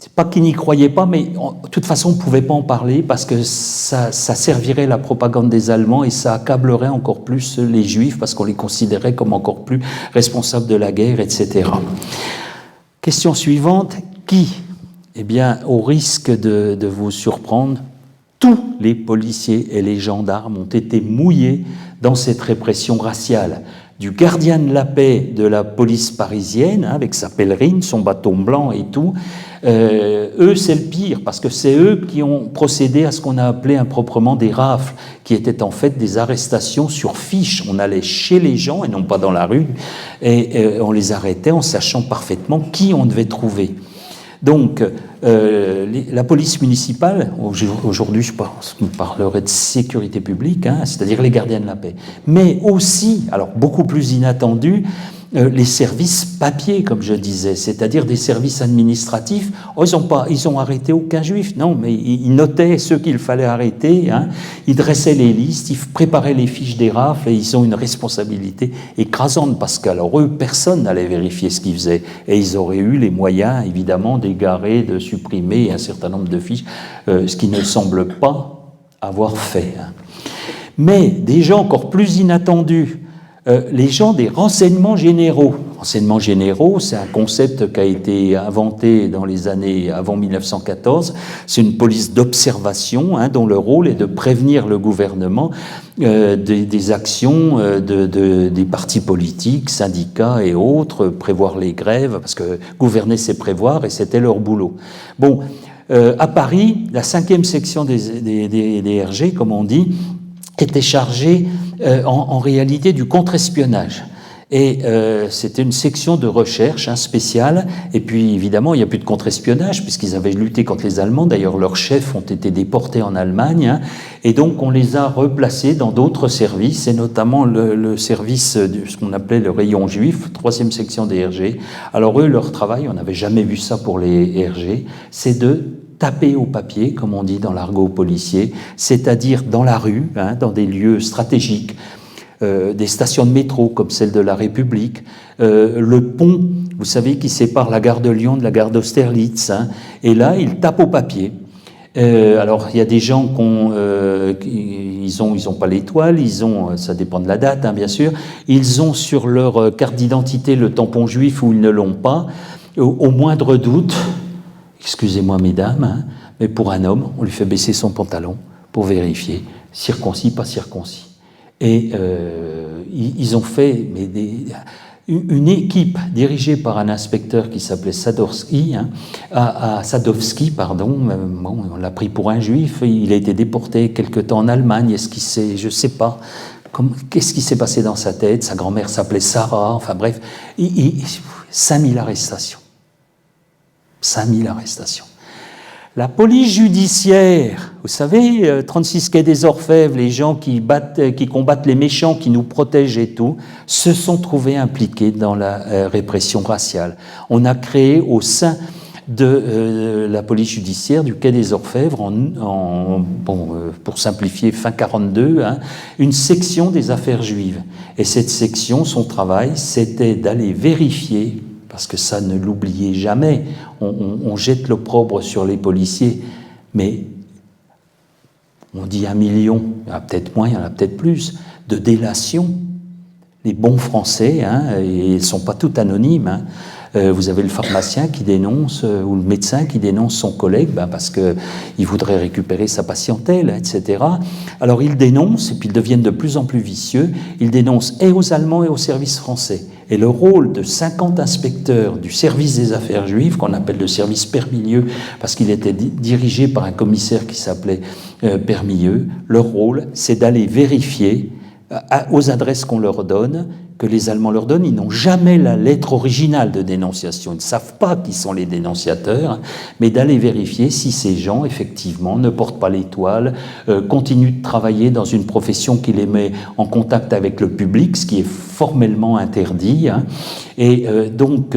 C'est pas qu'il n'y croyait pas, mais de toute façon, on ne pouvait pas en parler parce que ça servirait la propagande des Allemands et ça accablerait encore plus les Juifs parce qu'on les considérait comme encore plus responsables de la guerre, etc. Question suivante, qui? Eh bien, au risque de vous surprendre, tous les policiers et les gendarmes ont été mouillés dans cette répression raciale. Du gardien de la paix de la police parisienne, hein, avec sa pèlerine, son bâton blanc et tout, eux, c'est le pire, parce que c'est eux qui ont procédé à ce qu'on a appelé improprement des rafles, qui étaient en fait des arrestations sur fiche. On allait chez les gens, et non pas dans la rue, et on les arrêtait en sachant parfaitement qui on devait trouver. Donc, la police municipale, aujourd'hui je parlerai de sécurité publique, hein, c'est-à-dire les gardiens de la paix, mais aussi, alors beaucoup plus inattendu, les services papiers, comme je disais, c'est-à-dire des services administratifs. Oh, ils ont arrêté aucun juif, non, mais ils notaient ceux qu'il fallait arrêter, hein, ils dressaient les listes, ils préparaient les fiches des rafles, et ils ont une responsabilité écrasante, parce qu'alors eux, personne n'allait vérifier ce qu'ils faisaient, et ils auraient eu les moyens, évidemment, d'égarer, de supprimer un certain nombre de fiches, ce qui ne semble pas avoir fait. Hein. Mais des gens encore plus inattendus, les gens des renseignements généraux. Renseignements généraux, c'est un concept qui a été inventé dans les années avant 1914. C'est une police d'observation, hein, dont le rôle est de prévenir le gouvernement des actions des partis politiques, syndicats et autres, prévoir les grèves, parce que gouverner, c'est prévoir, et c'était leur boulot. Bon, à Paris, la 5e section des RG, comme on dit, était chargée en réalité du contre-espionnage. Et c'était une section de recherche, hein, spéciale. Et puis, évidemment, il n'y a plus de contre-espionnage, puisqu'ils avaient lutté contre les Allemands. D'ailleurs, leurs chefs ont été déportés en Allemagne. Hein, et donc, on les a replacés dans d'autres services, et notamment le service de ce qu'on appelait le rayon juif, 3e section des RG. Alors, eux, leur travail, on n'avait jamais vu ça pour les RG, c'est de taper au papier, comme on dit dans l'argot policier, c'est-à-dire dans la rue, hein, dans des lieux stratégiques, des stations de métro comme celle de la République, le pont, vous savez, qui sépare la gare de Lyon de la gare d'Austerlitz, hein, et là, ils tapent au papier. Alors, il y a des gens ils ont pas l'étoile, ça dépend de la date, hein, bien sûr, ils ont sur leur carte d'identité le tampon juif ou ils ne l'ont pas. Au moindre doute, excusez-moi mesdames, hein, mais pour un homme, on lui fait baisser son pantalon pour vérifier, circoncis, pas circoncis. Et ils ont fait une équipe dirigée par un inspecteur qui s'appelait Sadowski, hein, Sadowski, pardon, on l'a pris pour un juif, il a été déporté quelque temps en Allemagne, je ne sais pas, qu'est-ce qui s'est passé dans sa tête, sa grand-mère s'appelait Sarah, enfin bref, 5000 arrestations. 5000 arrestations. La police judiciaire, vous savez, 36 quai des Orfèvres, les gens qui combattent les méchants, qui nous protègent et tout, se sont trouvés impliqués dans la répression raciale. On a créé au sein de la police judiciaire du quai des Orfèvres, pour simplifier, fin 42, hein, une section des affaires juives. Et cette section, son travail, c'était d'aller vérifier, parce que ça, ne l'oubliez jamais, on jette l'opprobre sur les policiers, mais on dit 1 million, il y en a peut-être moins, il y en a peut-être plus, de délations. Les bons Français, hein, et ils ne sont pas tous anonymes, hein. Vous avez le pharmacien qui dénonce, ou le médecin qui dénonce son collègue parce qu'il voudrait récupérer sa patientèle, etc. Alors ils dénoncent, et puis ils deviennent de plus en plus vicieux, ils dénoncent et aux Allemands et aux services français. Et le rôle de 50 inspecteurs du service des affaires juives, qu'on appelle le service Permilieu, parce qu'il était dirigé par un commissaire qui s'appelait Permilieu, leur rôle, c'est d'aller vérifier aux adresses qu'on leur donne, que les Allemands leur donnent. Ils n'ont jamais la lettre originale de dénonciation. Ils ne savent pas qui sont les dénonciateurs, mais d'aller vérifier si ces gens, effectivement, ne portent pas l'étoile, continuent de travailler dans une profession qui les met en contact avec le public, ce qui est formellement interdit. Hein. Et donc,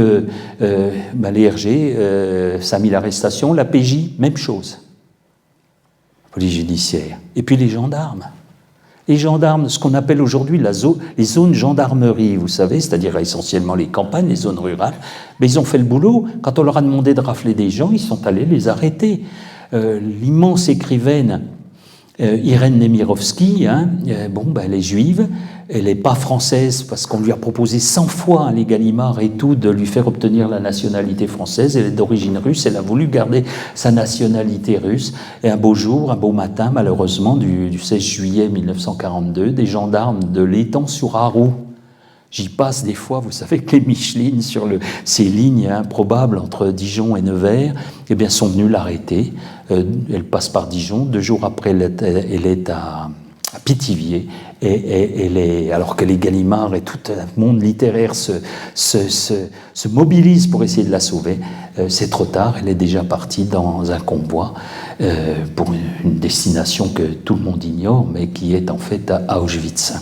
les RG, ça a mis l'arrestation. La PJ, même chose. Police judiciaire. Et puis les gendarmes. Les gendarmes, ce qu'on appelle aujourd'hui les zones gendarmerie, vous savez, c'est-à-dire essentiellement les campagnes, les zones rurales, mais ils ont fait le boulot. Quand on leur a demandé de rafler des gens, ils sont allés les arrêter. L'immense écrivaine Irène Nemirovsky, hein, elle est juive, elle n'est pas française parce qu'on lui a proposé 100 fois, les Gallimard et tout, de lui faire obtenir la nationalité française. Elle est d'origine russe, elle a voulu garder sa nationalité russe. Et un beau jour, un beau matin, malheureusement, du 16 juillet 1942, des gendarmes de l'Étang-sur-Arroux, j'y passe des fois, vous savez que les Michelines sur ces lignes improbables entre Dijon et Nevers, eh bien, sont venus l'arrêter. Elle passe par Dijon. 2 jours après, elle est à Pithiviers. Et alors que les Gallimard et tout un monde littéraire se mobilisent pour essayer de la sauver, c'est trop tard. Elle est déjà partie dans un convoi pour une destination que tout le monde ignore, mais qui est en fait à Auschwitz.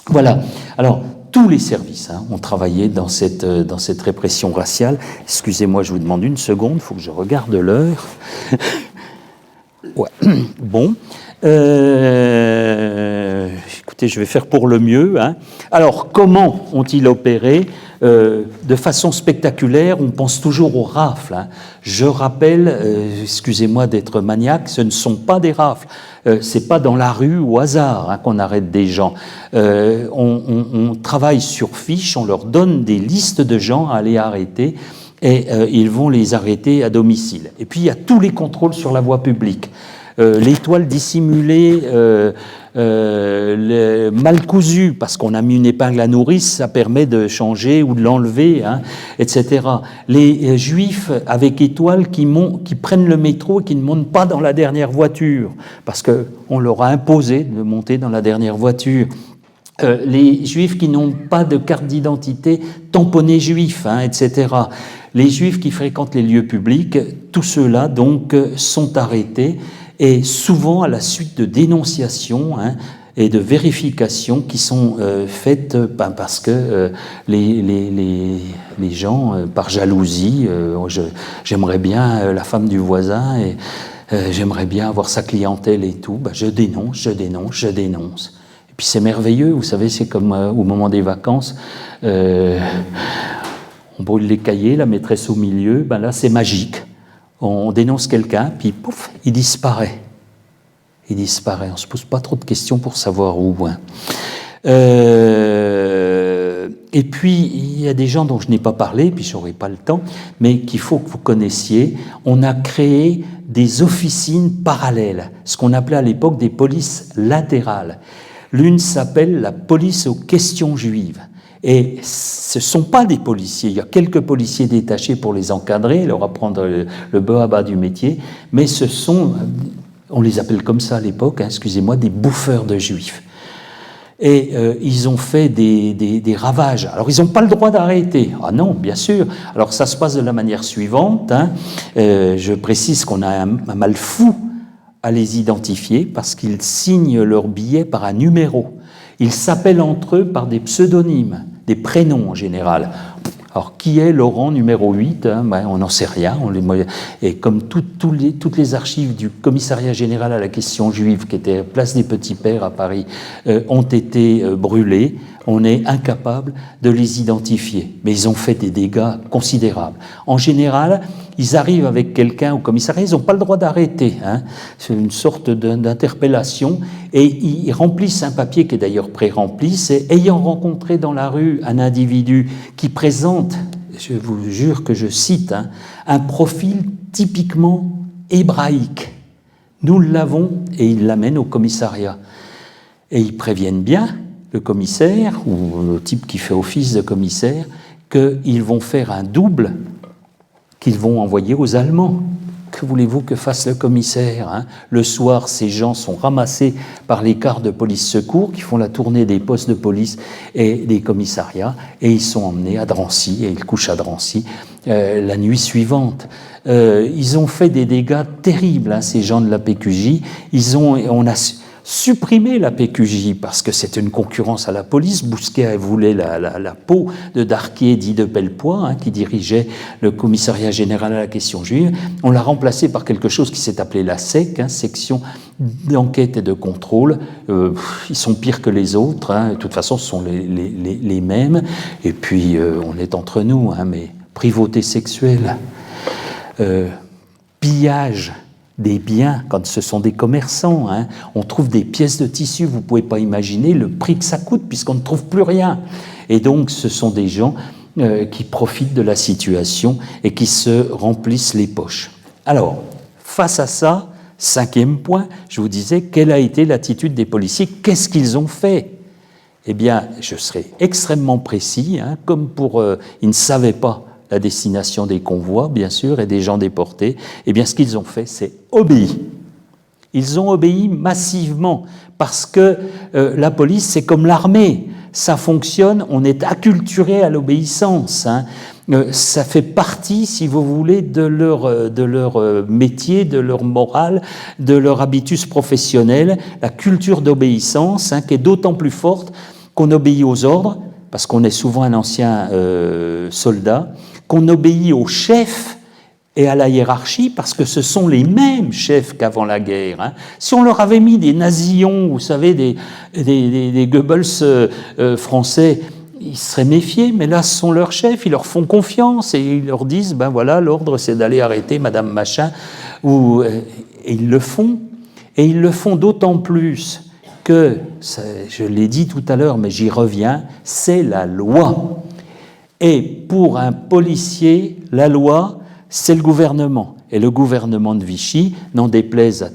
Voilà. Alors, tous les services ont travaillé dans cette répression raciale. Excusez-moi, je vous demande une seconde, il faut que je regarde l'heure. Ouais. Bon. Écoutez, je vais faire pour le mieux. Hein. Alors, comment ont-ils opéré ? De façon spectaculaire, on pense toujours aux rafles. Hein. Je rappelle, excusez-moi d'être maniaque, ce ne sont pas des rafles. C'est pas dans la rue au hasard qu'on arrête des gens. On travaille sur fiche, on leur donne des listes de gens à aller arrêter et ils vont les arrêter à domicile. Et puis il y a tous les contrôles sur la voie publique. L'étoile dissimulée, mal cousue, parce qu'on a mis une épingle à nourrice, ça permet de changer ou de l'enlever, hein, etc. Les juifs avec étoile qui prennent le métro et qui ne montent pas dans la dernière voiture, parce qu'on leur a imposé de monter dans la dernière voiture. Les juifs qui n'ont pas de carte d'identité tamponnée juif, hein, etc. Les juifs qui fréquentent les lieux publics, tous ceux-là donc sont arrêtés, et souvent à la suite de dénonciations et de vérifications qui sont faites parce que les gens, par jalousie, j'aimerais bien la femme du voisin et j'aimerais bien avoir sa clientèle et tout, je dénonce. Et puis c'est merveilleux, vous savez, c'est comme au moment des vacances, on brûle les cahiers, la maîtresse au milieu, là c'est magique. On dénonce quelqu'un, puis pouf, il disparaît. On ne se pose pas trop de questions pour savoir où. Hein. Et puis, il y a des gens dont je n'ai pas parlé, puis je n'aurai pas le temps, mais qu'il faut que vous connaissiez. On a créé des officines parallèles, ce qu'on appelait à l'époque des polices latérales. L'une s'appelle la police aux questions juives. Et ce ne sont pas des policiers, il y a quelques policiers détachés pour les encadrer, leur apprendre le b.a.-ba du métier, mais ce sont, on les appelle comme ça à l'époque, excusez-moi, des bouffeurs de juifs. Et ils ont fait des ravages. Alors ils n'ont pas le droit d'arrêter. Ah non, bien sûr. Alors ça se passe de la manière suivante. Je précise qu'on a un mal fou à les identifier parce qu'ils signent leur billet par un numéro. Ils s'appellent entre eux par des pseudonymes, des prénoms en général. Alors, qui est Laurent numéro 8 hein, ben, on n'en sait rien. Et comme toutes les archives du commissariat général à la question juive, qui était place des Petits Pères à Paris, ont été brûlées, on est incapable de les identifier. Mais ils ont fait des dégâts considérables. En général, ils arrivent avec quelqu'un au commissariat, ils n'ont pas le droit d'arrêter. Hein. C'est une sorte d'interpellation. Et ils remplissent un papier qui est d'ailleurs pré-rempli. C'est « Ayant rencontré dans la rue un individu qui présente, je vous jure que je cite, hein, un profil typiquement hébraïque. Nous l'avons et ils l'amènent au commissariat. » Et ils préviennent bien le commissaire ou le type qui fait office de commissaire qu'ils vont faire un double qu'ils vont envoyer aux Allemands. Que voulez-vous que fasse le commissaire hein? Le soir, ces gens sont ramassés par les cars de police-secours qui font la tournée des postes de police et des commissariats et ils sont emmenés à Drancy et ils couchent à Drancy la nuit suivante. Ils ont fait des dégâts terribles, hein, ces gens de la PQJ. On a supprimé la PQJ parce que c'était une concurrence à la police. Bousquet voulait la peau de Darquier dit de Pellepoix, hein, qui dirigeait le commissariat général à la question juive. On l'a remplacé par quelque chose qui s'est appelé la SEC, hein, section d'enquête et de contrôle. Ils sont pires que les autres, hein. De toute façon ce sont les mêmes. Et puis on est entre nous, hein, mais privauté sexuelle, pillage des biens, quand ce sont des commerçants, hein, on trouve des pièces de tissu, vous ne pouvez pas imaginer le prix que ça coûte puisqu'on ne trouve plus rien. Et donc ce sont des gens qui profitent de la situation et qui se remplissent les poches. Alors, face à ça, 5e point, je vous disais, quelle a été l'attitude des policiers? Qu'est-ce qu'ils ont fait? Eh bien, je serai extrêmement précis, hein, comme pour... ils ne savaient pas la destination des convois, bien sûr, et des gens déportés, eh bien, ce qu'ils ont fait, c'est obéir. Ils ont obéi massivement, parce que la police, c'est comme l'armée. Ça fonctionne, on est acculturé à l'obéissance. Hein. Ça fait partie, si vous voulez, de leur métier, de leur morale, de leur habitus professionnel, la culture d'obéissance, hein, qui est d'autant plus forte qu'on obéit aux ordres, parce qu'on est souvent un ancien soldat, qu'on obéit aux chefs et à la hiérarchie, parce que ce sont les mêmes chefs qu'avant la guerre. Hein. Si on leur avait mis des nazillons, vous savez, des Goebbels français, ils seraient méfiés, mais là, ce sont leurs chefs, ils leur font confiance, et ils leur disent, ben voilà, l'ordre, c'est d'aller arrêter Madame Machin, et ils le font. Et ils le font d'autant plus que, je l'ai dit tout à l'heure, mais j'y reviens, c'est la loi. Et pour un policier, la loi, c'est le gouvernement. Et le gouvernement de Vichy, n'en déplaise à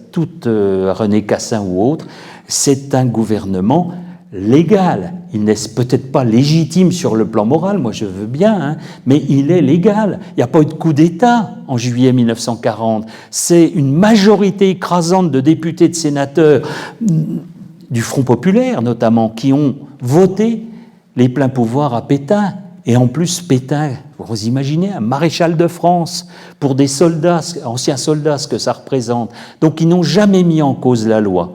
René Cassin ou autre, c'est un gouvernement légal. Il n'est peut-être pas légitime sur le plan moral, moi je veux bien, hein, mais il est légal. Il n'y a pas eu de coup d'État en juillet 1940. C'est une majorité écrasante de députés, de sénateurs, du Front populaire notamment, qui ont voté les pleins pouvoirs à Pétain. Et en plus, Pétain, vous imaginez, un maréchal de France, pour des soldats, anciens soldats, ce que ça représente. Donc, ils n'ont jamais mis en cause la loi.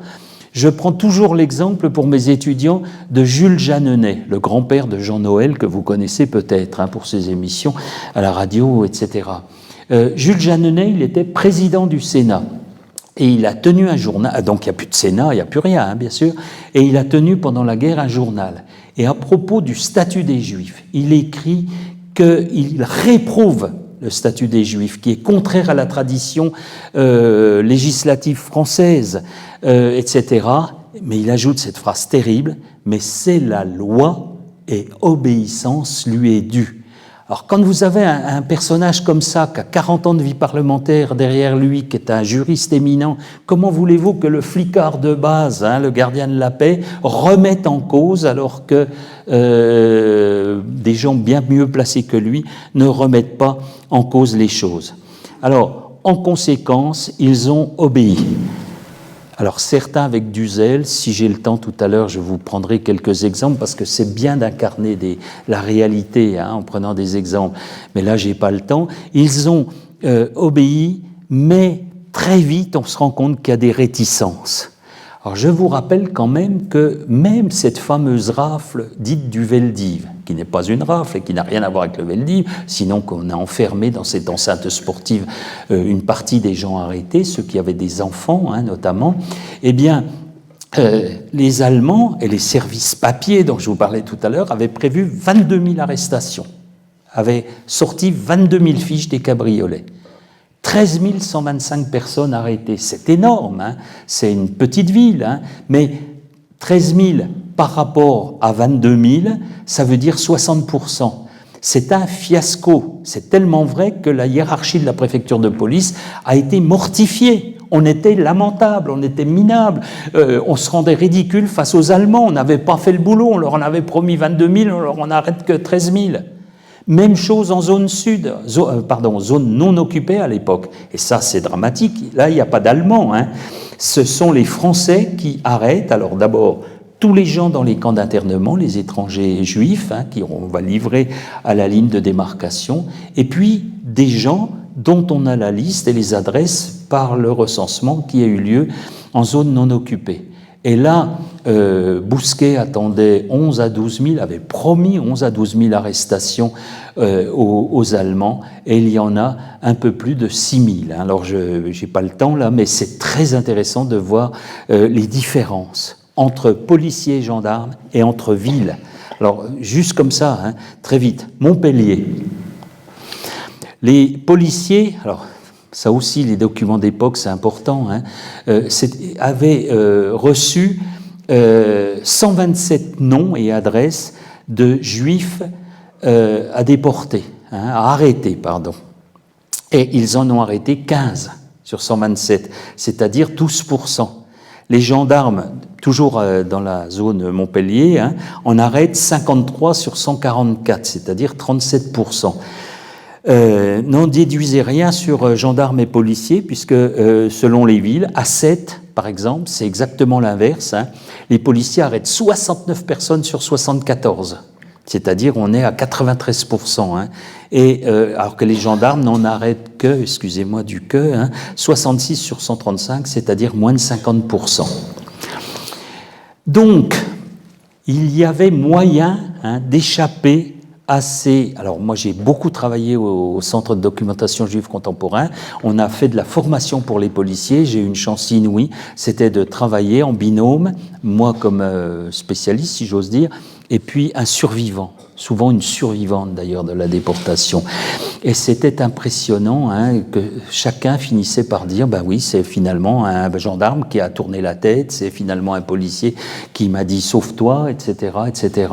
Je prends toujours l'exemple pour mes étudiants de Jules Jeanneney, le grand-père de Jean Noël, que vous connaissez peut-être, hein, pour ses émissions à la radio, etc. Jules Jeanneney, il était président du Sénat. Et il a tenu un journal, donc il n'y a plus de Sénat, il n'y a plus rien, hein, bien sûr, et il a tenu pendant la guerre un journal. Et à propos du statut des Juifs, il écrit qu'il réprouve le statut des Juifs, qui est contraire à la tradition législative française, etc. Mais il ajoute cette phrase terrible, « Mais c'est la loi et obéissance lui est due ». Alors, quand vous avez un personnage comme ça, qui a 40 ans de vie parlementaire derrière lui, qui est un juriste éminent, comment voulez-vous que le flicard de base, hein, le gardien de la paix, remette en cause, alors que des gens bien mieux placés que lui ne remettent pas en cause les choses? Alors, en conséquence, ils ont obéi. Alors certains avec du zèle, si j'ai le temps tout à l'heure, je vous prendrai quelques exemples parce que c'est bien d'incarner la réalité, hein, en prenant des exemples. Mais là, j'ai pas le temps. Ils ont obéi, mais très vite, on se rend compte qu'il y a des réticences. Alors je vous rappelle quand même que même cette fameuse rafle dite du Veldiv, qui n'est pas une rafle et qui n'a rien à voir avec le Veldiv, sinon qu'on a enfermé dans cette enceinte sportive une partie des gens arrêtés, ceux qui avaient des enfants notamment, eh bien les Allemands et les services papiers dont je vous parlais tout à l'heure avaient prévu 22 000 arrestations, avaient sorti 22 000 fiches des cabriolets. 13 125 personnes arrêtées, c'est énorme, c'est une petite ville, mais 13 000 par rapport à 22 000, ça veut dire 60%. C'est un fiasco, c'est tellement vrai que la hiérarchie de la préfecture de police a été mortifiée. On était lamentable, on était minable, on se rendait ridicule face aux Allemands, on n'avait pas fait le boulot, on leur en avait promis 22 000, on leur en arrête que 13 000. Même chose en zone sud, zone non occupée à l'époque. Et ça, c'est dramatique. Là, il n'y a pas d'Allemands. Ce sont les Français qui arrêtent. Alors d'abord, tous les gens dans les camps d'internement, les étrangers juifs, on va livrer à la ligne de démarcation. Et puis, des gens dont on a la liste et les adresses par le recensement qui a eu lieu en zone non occupée. Et là, Bousquet attendait 11 à 12 000, avait promis 11 à 12 000 arrestations aux Allemands, et il y en a un peu plus de 6 000. Alors, je n'ai pas le temps là, mais c'est très intéressant de voir les différences entre policiers et gendarmes et entre villes. Alors, juste comme ça, très vite, Montpellier. Les policiers, alors ça aussi, les documents d'époque, c'est important, avaient reçu 127 noms et adresses de juifs à déporter, à arrêter, pardon. Et ils en ont arrêté 15 sur 127, c'est-à-dire 12%. Les gendarmes, toujours dans la zone Montpellier, en arrêtent 53 sur 144, c'est-à-dire 37%. N'en déduisez rien sur gendarmes et policiers, puisque selon les villes, à 7, par exemple, c'est exactement l'inverse. Les policiers arrêtent 69 personnes sur 74, c'est-à-dire on est à 93%. Et alors que les gendarmes n'en arrêtent que, excusez-moi du que, 66 sur 135, c'est-à-dire moins de 50%. Donc, il y avait moyen d'échapper assez. Alors moi j'ai beaucoup travaillé au Centre de documentation juive contemporain, on a fait de la formation pour les policiers, j'ai eu une chance inouïe, c'était de travailler en binôme, moi comme spécialiste si j'ose dire, et puis un survivant, souvent une survivante d'ailleurs de la déportation. Et c'était impressionnant que chacun finissait par dire « ben oui, c'est finalement un gendarme qui a tourné la tête, c'est finalement un policier qui m'a dit « sauve-toi », etc., etc.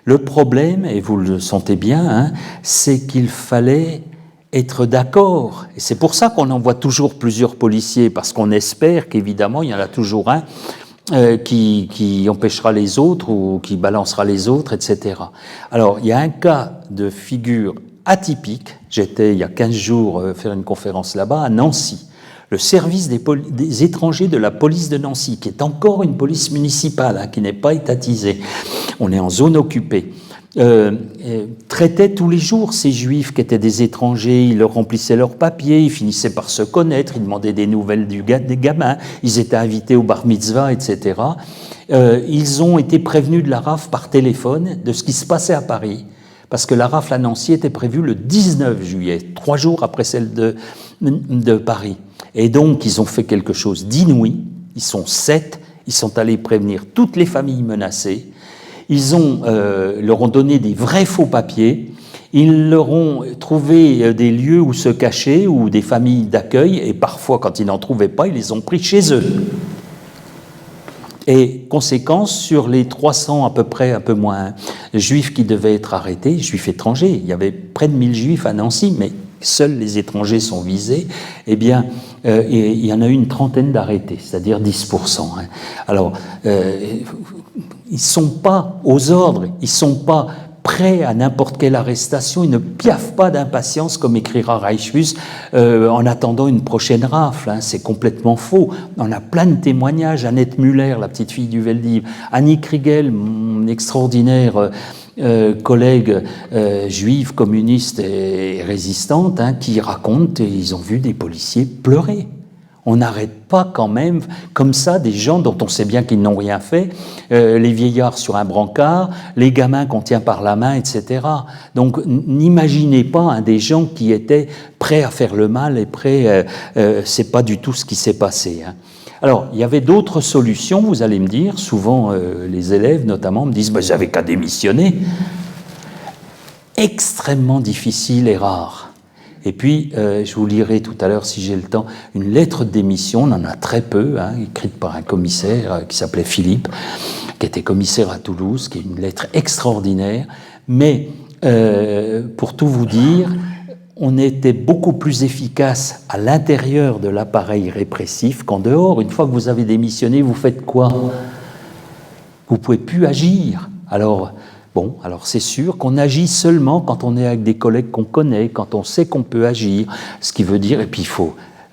Le problème, et vous le sentez bien, c'est qu'il fallait être d'accord. Et c'est pour ça qu'on envoie toujours plusieurs policiers, parce qu'on espère qu'évidemment, il y en a toujours un qui empêchera les autres ou qui balancera les autres, etc. Alors, il y a un cas de figure atypique. J'étais, il y a 15 jours, faire une conférence là-bas, à Nancy. Le service des étrangers de la police de Nancy, qui est encore une police municipale, qui n'est pas étatisée, on est en zone occupée, traitait tous les jours ces juifs qui étaient des étrangers, ils leur remplissaient leurs papiers, ils finissaient par se connaître, ils demandaient des nouvelles des gamins, ils étaient invités au bar mitzvah, etc. Ils ont été prévenus de la rafle par téléphone de ce qui se passait à Paris, parce que la rafle à Nancy était prévue le 19 juillet, 3 jours après celle de Paris. Et donc, ils ont fait quelque chose d'inouï. Ils sont 7. Ils sont allés prévenir toutes les familles menacées. Ils leur ont donné des vrais faux papiers. Ils leur ont trouvé des lieux où se cacher ou des familles d'accueil. Et parfois, quand ils n'en trouvaient pas, ils les ont pris chez eux. Et conséquence, sur les 300 à peu près, un peu moins, juifs qui devaient être arrêtés, juifs étrangers, il y avait près de 1000 juifs à Nancy, mais seuls les étrangers sont visés, eh bien, il y en a eu une trentaine d'arrêtés, c'est-à-dire 10%. Alors, ils ne sont pas aux ordres, ils ne sont pas prêts à n'importe quelle arrestation, ils ne piaffent pas d'impatience, comme écrira Reichfuss, en attendant une prochaine rafle. C'est complètement faux. On a plein de témoignages. Annette Muller, la petite fille du Veldiv, Annie Kriegel, mon extraordinaire collègue juive, communiste et résistante, qui racontent qu'ils ont vu des policiers pleurer. On n'arrête pas quand même, comme ça, des gens dont on sait bien qu'ils n'ont rien fait, les vieillards sur un brancard, les gamins qu'on tient par la main, etc. Donc n'imaginez pas des gens qui étaient prêts à faire le mal et prêts, c'est pas du tout ce qui s'est passé. Alors, il y avait d'autres solutions, vous allez me dire, souvent les élèves notamment me disent « j'avais qu'à démissionner ». Extrêmement difficile et rare. Et puis, je vous lirai tout à l'heure, si j'ai le temps, une lettre de démission, on en a très peu, écrite par un commissaire qui s'appelait Philippe, qui était commissaire à Toulouse, qui est une lettre extraordinaire. Mais, pour tout vous dire, on était beaucoup plus efficace à l'intérieur de l'appareil répressif qu'en dehors. Une fois que vous avez démissionné, vous faites quoi? Vous ne pouvez plus agir. Alors c'est sûr qu'on agit seulement quand on est avec des collègues qu'on connaît, quand on sait qu'on peut agir, ce qui veut dire, et puis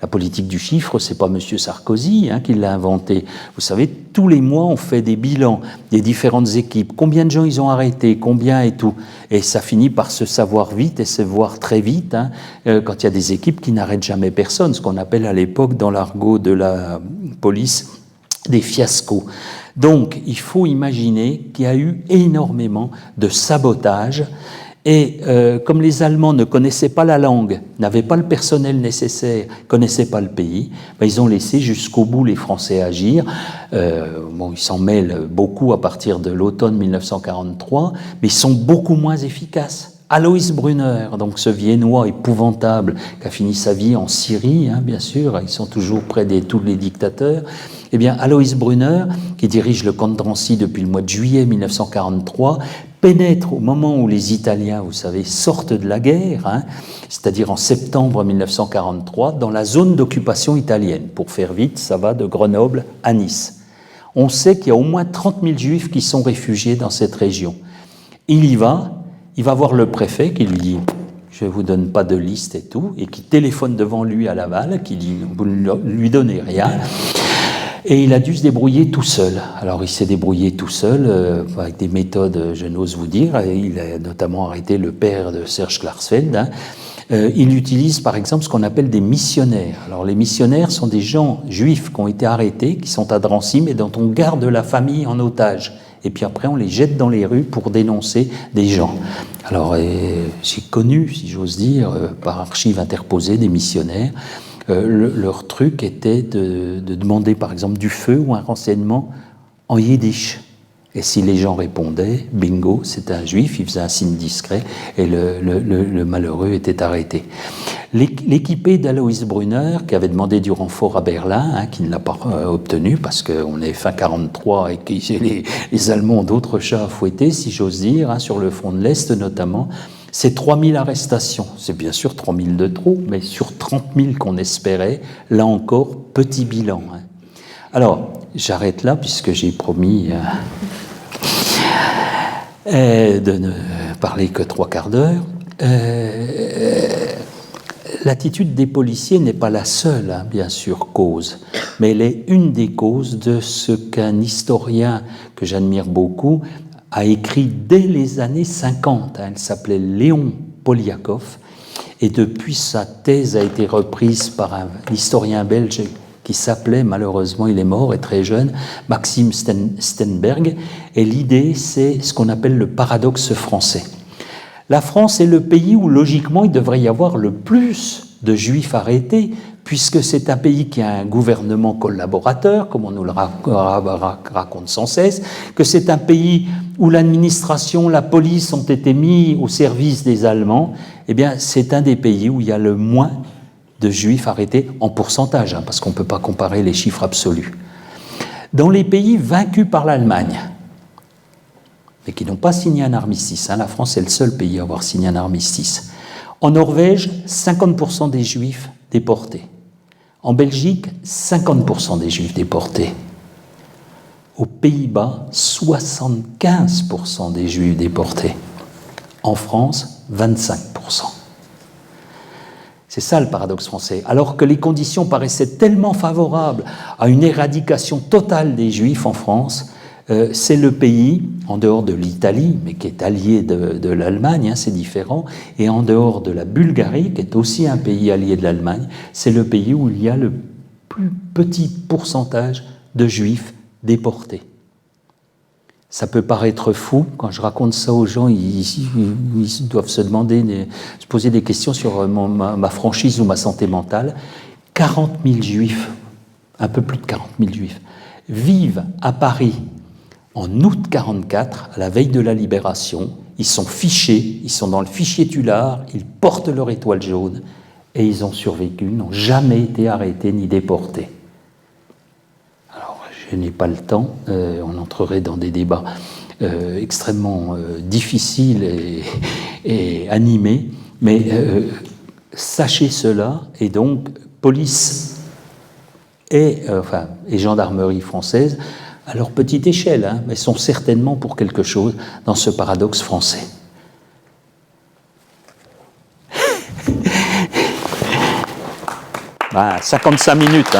la politique du chiffre, c'est pas M. Sarkozy qui l'a inventé. Vous savez, tous les mois, on fait des bilans des différentes équipes, combien de gens ils ont arrêté, combien et tout. Et ça finit par se savoir vite et se voir très vite quand il y a des équipes qui n'arrêtent jamais personne, ce qu'on appelle à l'époque, dans l'argot de la police, des fiascos. Donc, il faut imaginer qu'il y a eu énormément de sabotage et comme les Allemands ne connaissaient pas la langue, n'avaient pas le personnel nécessaire, ne connaissaient pas le pays, ils ont laissé jusqu'au bout les Français agir. Ils s'en mêlent beaucoup à partir de l'automne 1943, mais ils sont beaucoup moins efficaces. Alois Brunner, donc ce Viennois épouvantable qui a fini sa vie en Syrie, bien sûr, ils sont toujours près de tous les dictateurs. Eh bien, Alois Brunner, qui dirige le camp de Drancy depuis le mois de juillet 1943, pénètre au moment où les Italiens, vous savez, sortent de la guerre, c'est-à-dire en septembre 1943, dans la zone d'occupation italienne. Pour faire vite, ça va de Grenoble à Nice. On sait qu'il y a au moins 30 000 Juifs qui sont réfugiés dans cette région. Il va voir le préfet qui lui dit « je ne vous donne pas de liste et tout », et qui téléphone devant lui à Laval, qui dit « vous ne lui donnez rien ». Et il a dû se débrouiller tout seul. Alors il s'est débrouillé tout seul, avec des méthodes, je n'ose vous dire. Il a notamment arrêté le père de Serge Klarsfeld. Il utilise par exemple ce qu'on appelle des missionnaires. Alors les missionnaires sont des gens juifs qui ont été arrêtés, qui sont à Drancy, mais dont on garde la famille en otage. Et puis après on les jette dans les rues pour dénoncer des gens. Alors j'ai connu, si j'ose dire, par archives interposées, des missionnaires. Leur truc était de demander par exemple du feu ou un renseignement en yiddish. Et si les gens répondaient, bingo, c'était un juif, il faisait un signe discret et le malheureux était arrêté. L'équipé d'Alois Brunner, qui avait demandé du renfort à Berlin, qui ne l'a pas obtenu parce qu'on est fin 43 et que les Allemands ont d'autres chats à fouetter, si j'ose dire, sur le front de l'Est notamment, c'est 3000 arrestations. C'est bien sûr 3000 de trop, mais sur 30 000 qu'on espérait, là encore, petit bilan. Alors, j'arrête là puisque j'ai promis de ne parler que 3 quarts d'heure. L'attitude des policiers n'est pas la seule, bien sûr, cause, mais elle est une des causes de ce qu'un historien que j'admire beaucoup a écrit dès les années 50. Il s'appelait Léon Poliakov, et depuis sa thèse a été reprise par un historien belge qui s'appelait, malheureusement il est mort et très jeune, Maxime Stenberg, et l'idée c'est ce qu'on appelle le paradoxe français. La France est le pays où logiquement il devrait y avoir le plus de juifs arrêtés, puisque c'est un pays qui a un gouvernement collaborateur, comme on nous le raconte sans cesse, que c'est un pays où l'administration, la police ont été mis au service des Allemands. Eh bien, c'est un des pays où il y a le moins de juifs arrêtés en pourcentage, parce qu'on ne peut pas comparer les chiffres absolus. Dans les pays vaincus par l'Allemagne, mais qui n'ont pas signé un armistice, la France est le seul pays à avoir signé un armistice. En Norvège, 50% des juifs déportés. En Belgique, 50% des juifs déportés. Aux Pays-Bas, 75% des juifs déportés. En France, 25%. C'est ça le paradoxe français. Alors que les conditions paraissaient tellement favorables à une éradication totale des juifs en France, c'est le pays, en dehors de l'Italie, mais qui est allié de l'Allemagne, c'est différent, et en dehors de la Bulgarie, qui est aussi un pays allié de l'Allemagne, c'est le pays où il y a le plus petit pourcentage de juifs déportés. Ça peut paraître fou, quand je raconte ça aux gens, ils doivent se demander, se poser des questions sur ma franchise ou ma santé mentale. 40 000 juifs, un peu plus de 40 000 juifs, vivent à Paris en août 1944, à la veille de la Libération. Ils sont fichés, ils sont dans le fichier Tullard, ils portent leur étoile jaune et ils ont survécu, n'ont jamais été arrêtés ni déportés. Alors, je n'ai pas le temps, on entrerait dans des débats extrêmement difficiles et animés, mais sachez cela, et donc police et gendarmerie française, à leur petite échelle, mais sont certainement pour quelque chose dans ce paradoxe français. 55 minutes,